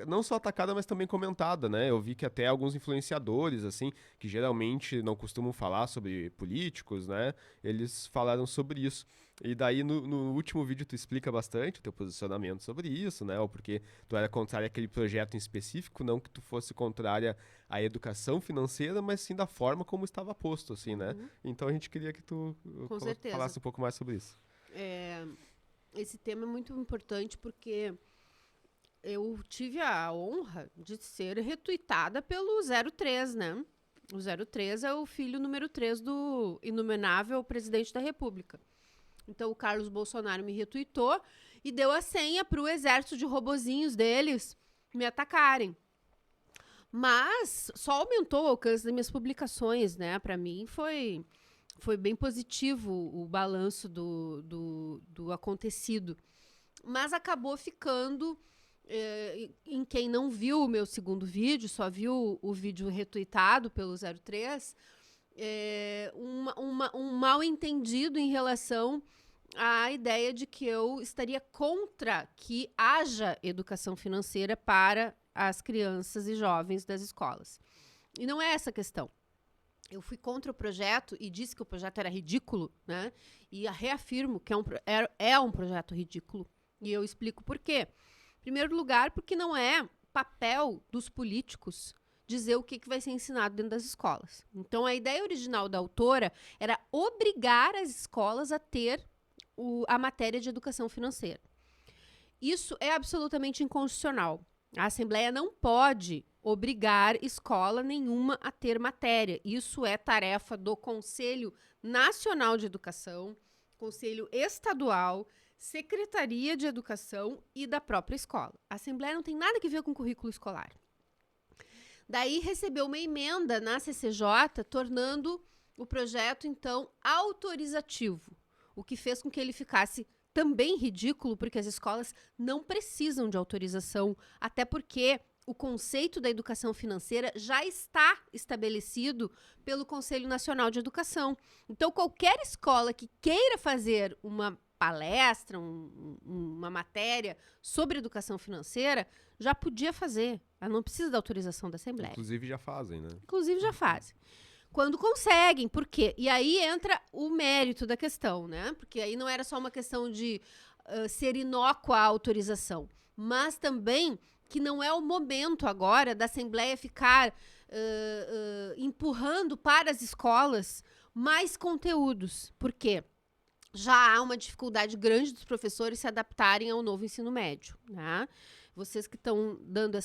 não só atacada, mas também comentada, né? Eu vi que até alguns influenciadores, assim, que geralmente não costumam falar sobre políticos, né? Eles falaram sobre isso. E daí no último vídeo tu explica bastante o teu posicionamento sobre isso, né? Ou porque tu era contrária àquele projeto em específico, não que tu fosse contrária à educação financeira, mas sim da forma como estava posto, assim, né? Então a gente queria que tu falasse um pouco mais sobre isso. Esse tema é muito importante porque eu tive a honra de ser retuitada pelo 03, né? O 03 é o filho número 3 do inominável presidente da República. Então, o Carlos Bolsonaro me retuitou e deu a senha para o exército de robozinhos deles me atacarem. Mas só aumentou o alcance das minhas publicações, né? Para mim foi bem positivo o balanço do acontecido. Mas acabou ficando... em quem não viu o meu segundo vídeo, só viu o vídeo retuitado pelo 03, um mal entendido em relação à ideia de que eu estaria contra que haja educação financeira para as crianças e jovens das escolas. E não é essa a questão. Eu fui contra o projeto e disse que o projeto era ridículo, né? E reafirmo que é um projeto ridículo. E eu explico por quê. Em primeiro lugar, porque não é papel dos políticos dizer o que vai ser ensinado dentro das escolas. Então, a ideia original da autora era obrigar as escolas a ter a matéria de educação financeira. Isso é absolutamente inconstitucional. A Assembleia não pode obrigar escola nenhuma a ter matéria. Isso é tarefa do Conselho Nacional de Educação, Conselho Estadual, Secretaria de Educação e da própria escola. A Assembleia não tem nada a ver com currículo escolar. Daí recebeu uma emenda na CCJ, tornando o projeto, então, autorizativo, o que fez com que ele ficasse também ridículo, porque as escolas não precisam de autorização, até porque o conceito da educação financeira já está estabelecido pelo Conselho Nacional de Educação. Então, qualquer escola que queira fazer uma palestra, uma matéria sobre educação financeira, já podia fazer. Ela não precisa da autorização da Assembleia. Inclusive já fazem, né? Inclusive já fazem. Quando conseguem, por quê? E aí entra o mérito da questão, né? Porque aí não era só uma questão de ser inócua a autorização, mas também que não é o momento agora da Assembleia ficar empurrando para as escolas mais conteúdos. Por quê? Já há uma dificuldade grande dos professores se adaptarem ao novo ensino médio, né? Vocês que estão dando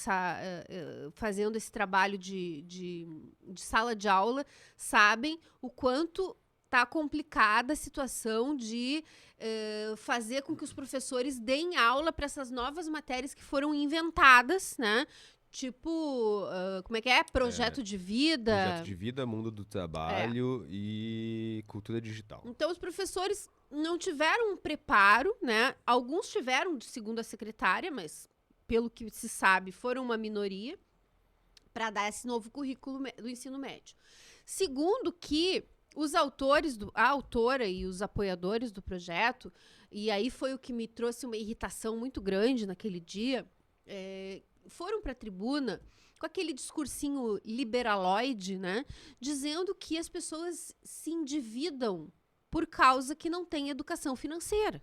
fazendo esse trabalho de sala de aula sabem o quanto está complicada a situação de fazer com que os professores deem aula para essas novas matérias que foram inventadas, né? Tipo, como é que é? Projeto de vida. Projeto de vida, mundo do trabalho e cultura digital. Então, os professores não tiveram um preparo, né? Alguns tiveram, segundo a secretária, mas, pelo que se sabe, foram uma minoria para dar esse novo currículo do ensino médio. Segundo que a autora e os apoiadores do projeto, e aí foi o que me trouxe uma irritação muito grande naquele dia, foram para a tribuna com aquele discursinho liberaloide, né, dizendo que as pessoas se endividam por causa que não tem educação financeira.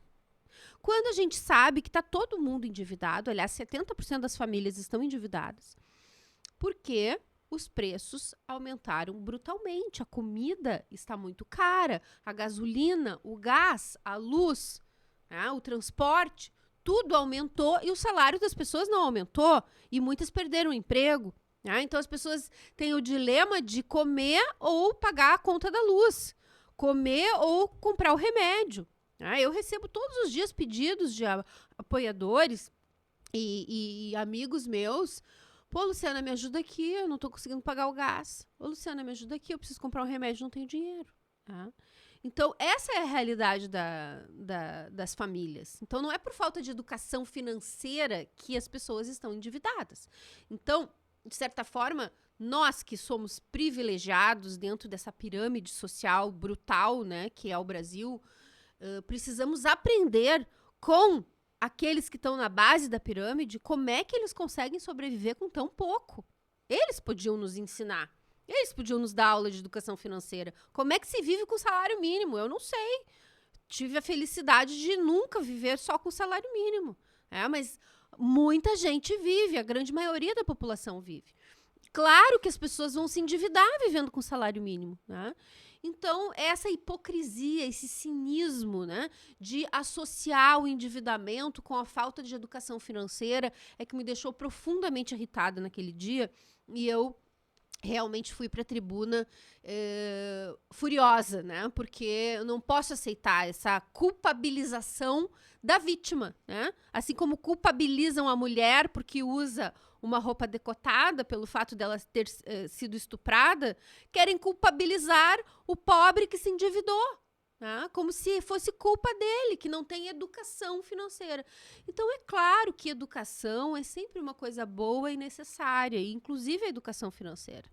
Quando a gente sabe que está todo mundo endividado, aliás, 70% das famílias estão endividadas, porque os preços aumentaram brutalmente. A comida está muito cara, a gasolina, o gás, a luz, né, o transporte, tudo aumentou e o salário das pessoas não aumentou e muitas perderam o emprego. Né? Então as pessoas têm o dilema de comer ou pagar a conta da luz, comer ou comprar o remédio. Eu recebo todos os dias pedidos de apoiadores e amigos meus. Pô, Luciana, me ajuda aqui, eu não tô conseguindo pagar o gás. Ô, Luciana, me ajuda aqui, eu preciso comprar um remédio, não tenho dinheiro. Tá? Então, essa é a realidade das famílias. Então, não é por falta de educação financeira que as pessoas estão endividadas. Então, de certa forma, nós que somos privilegiados dentro dessa pirâmide social brutal, né, que é o Brasil, precisamos aprender com aqueles que estão na base da pirâmide, como é que eles conseguem sobreviver com tão pouco. Eles podiam nos ensinar. Eles podiam nos dar aula de educação financeira. Como é que se vive com salário mínimo? Eu não sei. Tive a felicidade de nunca viver só com salário mínimo. Mas muita gente vive, a grande maioria da população vive. Claro que as pessoas vão se endividar vivendo com salário mínimo, né? Então, essa hipocrisia, esse cinismo, né, de associar o endividamento com a falta de educação financeira é que me deixou profundamente irritada naquele dia e eu realmente fui para a tribuna furiosa, né, porque eu não posso aceitar essa culpabilização da vítima, né? Assim como culpabilizam a mulher porque usa uma roupa decotada pelo fato dela ter sido estuprada, querem culpabilizar o pobre que se endividou, né? Como se fosse culpa dele, que não tem educação financeira. Então, é claro que educação é sempre uma coisa boa e necessária, inclusive a educação financeira.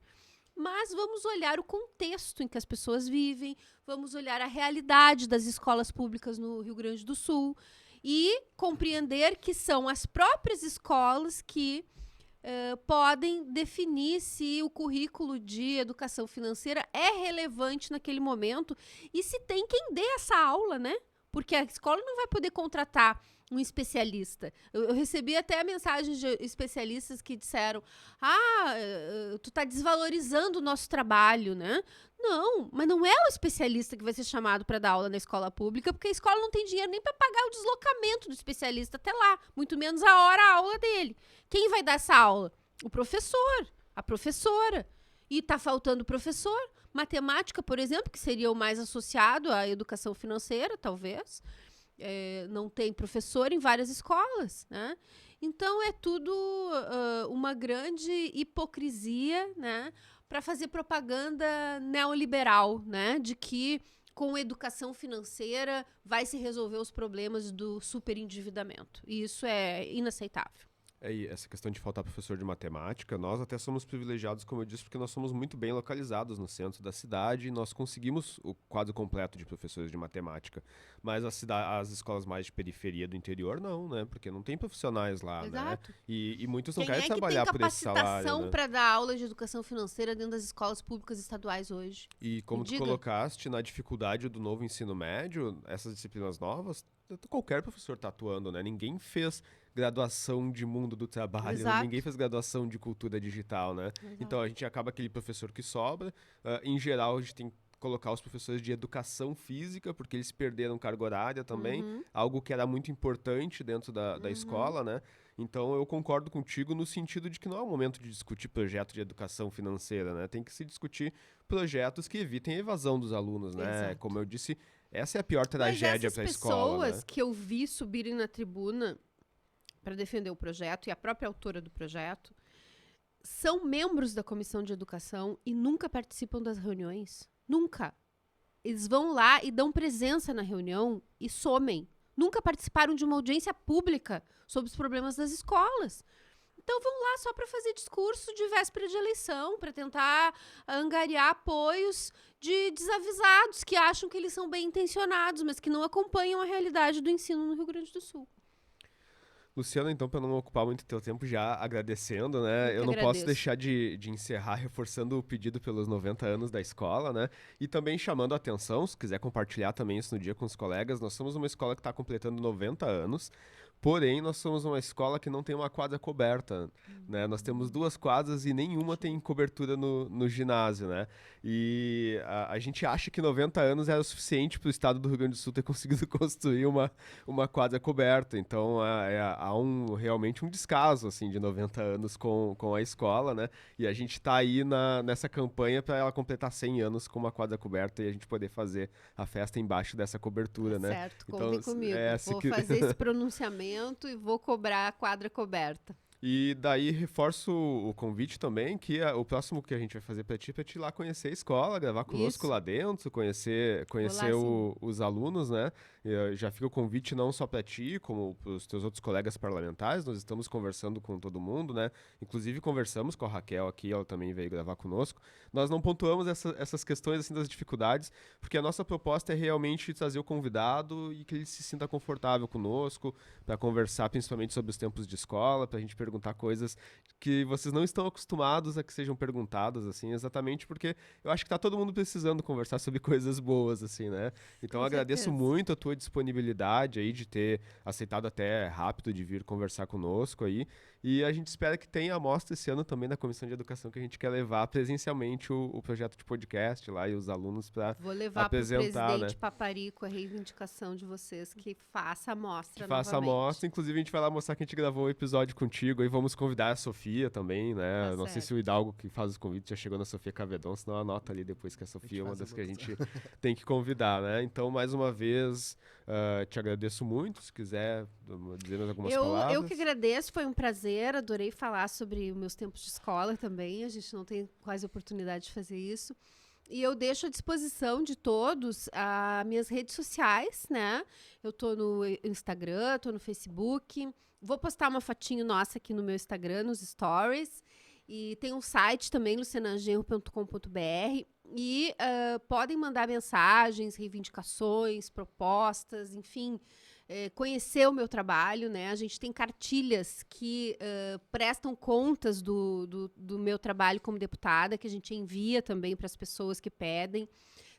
Mas vamos olhar o contexto em que as pessoas vivem, vamos olhar a realidade das escolas públicas no Rio Grande do Sul e compreender que são as próprias escolas que podem definir se o currículo de educação financeira é relevante naquele momento e se tem quem dê essa aula, né? Porque a escola não vai poder contratar um especialista. Eu recebi até mensagens de especialistas que disseram: tu tá desvalorizando o nosso trabalho, né? Não, mas não é o especialista que vai ser chamado para dar aula na escola pública, porque a escola não tem dinheiro nem para pagar o deslocamento do especialista até lá, muito menos a hora-aula dele. Quem vai dar essa aula? O professor, a professora. E tá faltando professor. Matemática, por exemplo, que seria o mais associado à educação financeira, talvez. Não tem professor em várias escolas, né? Então, é tudo uma grande hipocrisia, né? Para fazer propaganda neoliberal, né? De que com educação financeira vai se resolver os problemas do superendividamento. E isso é inaceitável. E essa questão de faltar professor de matemática, nós até somos privilegiados, como eu disse, porque nós somos muito bem localizados no centro da cidade e nós conseguimos o quadro completo de professores de matemática. Mas as escolas mais de periferia do interior não, né? Porque não tem profissionais lá, Exato. né? E muitos não Quem querem trabalhar por esse salário. Quem tem capacitação para dar aula de educação financeira dentro das escolas públicas estaduais hoje? E como tu colocaste na dificuldade do novo ensino médio, essas disciplinas novas, qualquer professor está atuando, né? Ninguém fez graduação de mundo do trabalho, Exato. Ninguém fez graduação de cultura digital, né? Exato. Então a gente acaba aquele professor que sobra. Em geral, a gente tem que colocar os professores de educação física, porque eles perderam carga horária também, algo que era muito importante dentro da escola, né? Então eu concordo contigo no sentido de que não é o momento de discutir projeto de educação financeira, né? Tem que se discutir projetos que evitem a evasão dos alunos, né? Exato. Como eu disse, essa é a pior tragédia para a escola. Mas essas pessoas né? que eu vi subirem na tribuna para defender o projeto, e a própria autora do projeto, são membros da comissão de educação e nunca participam das reuniões. Nunca. Eles vão lá e dão presença na reunião e somem. Nunca participaram de uma audiência pública sobre os problemas das escolas. Então vão lá só para fazer discurso de véspera de eleição, para tentar angariar apoios de desavisados que acham que eles são bem intencionados, mas que não acompanham a realidade do ensino no Rio Grande do Sul. Luciana, então, para não ocupar muito teu tempo já agradecendo, né? Eu não posso deixar de encerrar reforçando o pedido pelos 90 anos da escola, né? E também chamando a atenção, se quiser compartilhar também isso no dia com os colegas, nós somos uma escola que está completando 90 anos, porém nós somos uma escola que não tem uma quadra coberta, né? Nós temos 2 quadras e nenhuma tem cobertura no ginásio, né? E a gente acha que 90 anos era o suficiente para o estado do Rio Grande do Sul ter conseguido construir uma quadra coberta, então há realmente um descaso assim, de 90 anos com a escola, né? E a gente está aí nessa campanha para ela completar 100 anos com uma quadra coberta e a gente poder fazer a festa embaixo dessa cobertura, né? Certo, contem comigo. Vou fazer esse pronunciamento e vou cobrar a quadra coberta. E daí reforço o convite também, que o próximo que a gente vai fazer para ti é ir lá conhecer a escola, gravar conosco lá dentro, conhecer os alunos, né? Já fica o convite não só para ti, como para os teus outros colegas parlamentares. Nós estamos conversando com todo mundo, né? Inclusive conversamos com a Raquel aqui, ela também veio gravar conosco. Nós não pontuamos essas questões assim das dificuldades, porque a nossa proposta é realmente trazer o convidado e que ele se sinta confortável conosco, para conversar principalmente sobre os tempos de escola, para a gente perguntar coisas que vocês não estão acostumados a que sejam perguntadas, assim, exatamente porque eu acho que tá todo mundo precisando conversar sobre coisas boas, assim, né? Então agradeço muito a tua disponibilidade aí de ter aceitado até rápido de vir conversar conosco aí, e a gente espera que tenha a mostra esse ano também na Comissão de Educação, que a gente quer levar presencialmente o projeto de podcast lá e os alunos para apresentar, vou levar para o presidente, né? Paparico a reivindicação de vocês que faça a mostra novamente. Faça a mostra, inclusive a gente vai lá mostrar que a gente gravou o episódio contigo, aí vamos convidar a Sofia também, né? Não sei se o Hidalgo que faz os convites já chegou na Sofia Cavedon, senão anota ali depois que a Sofia é uma das que a gente tem que convidar, né? Então, mais uma vez, te agradeço muito, se quiser dizer mais algumas palavras. Eu que agradeço, foi um prazer, adorei falar sobre os meus tempos de escola também, a gente não tem quase oportunidade de fazer isso. E eu deixo à disposição de todos as minhas redes sociais, né? Eu tô no Instagram, tô no Facebook. Vou postar uma fotinho nossa aqui no meu Instagram, nos stories. E tem um site também, lucianagenro.com.br. E podem mandar mensagens, reivindicações, propostas, enfim, conhecer o meu trabalho, né? A gente tem cartilhas que prestam contas do meu trabalho como deputada, que a gente envia também para as pessoas que pedem.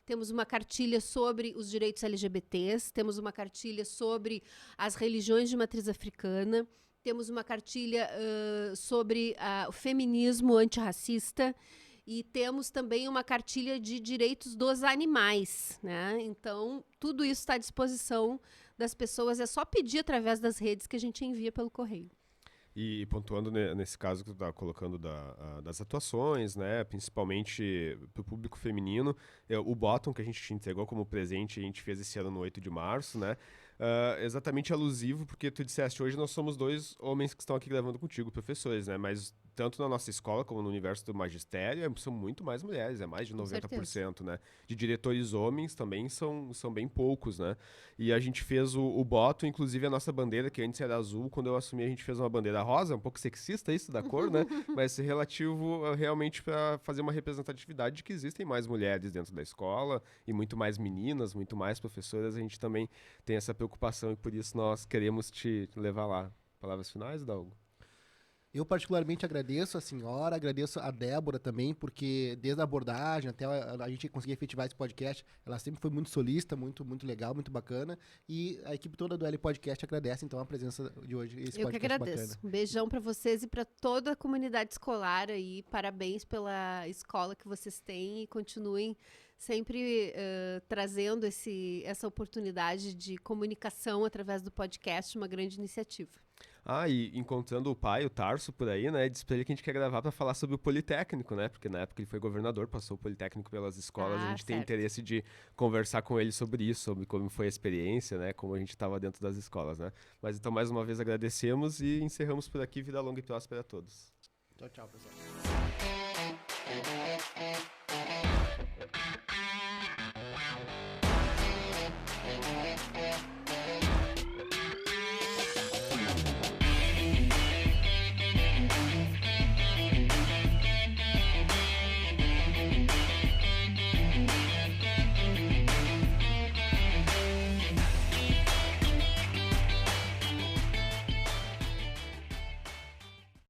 Temos uma cartilha sobre os direitos LGBTs, temos uma cartilha sobre as religiões de matriz africana, temos uma cartilha sobre o feminismo antirracista e temos também uma cartilha de direitos dos animais, né? Então, tudo isso está à disposição das pessoas, é só pedir através das redes que a gente envia pelo correio. E pontuando nesse caso que tu tá colocando das atuações, né, principalmente para o público feminino, o bottom que a gente te entregou como presente, a gente fez esse ano no 8 de março, né, exatamente alusivo, porque tu disseste, hoje nós somos 2 homens que estão aqui gravando contigo, professores, né, mas tanto na nossa escola como no universo do magistério, são muito mais mulheres, é mais de 90%, né? De diretores homens também são bem poucos, né? E a gente fez o bottom, inclusive a nossa bandeira, que antes era azul, quando eu assumi a gente fez uma bandeira rosa, um pouco sexista isso da cor, né? Mas relativo realmente para fazer uma representatividade de que existem mais mulheres dentro da escola e muito mais meninas, muito mais professoras, a gente também tem essa preocupação e por isso nós queremos te levar lá. Palavras finais, Hidalgo? Eu particularmente agradeço a senhora, agradeço a Débora também, porque desde a abordagem até a gente conseguir efetivar esse podcast, ela sempre foi muito solícita, muito, muito legal, muito bacana. E a equipe toda do L Podcast agradece, então, a presença de hoje. Esse eu que agradeço. Bacana. Um beijão para vocês e para toda a comunidade escolar aí. Parabéns pela escola que vocês têm e continuem sempre trazendo essa oportunidade de comunicação através do podcast, uma grande iniciativa. E encontrando o pai, o Tarso, por aí, né, disse pra ele que a gente quer gravar pra falar sobre o Politécnico, né, porque na época ele foi governador, passou o Politécnico pelas escolas, a gente tem interesse de conversar com ele sobre isso, sobre como foi a experiência, né, como a gente estava dentro das escolas, né. Mas então, mais uma vez, agradecemos e encerramos por aqui. Vida longa e próspera a todos. Tchau, tchau, pessoal.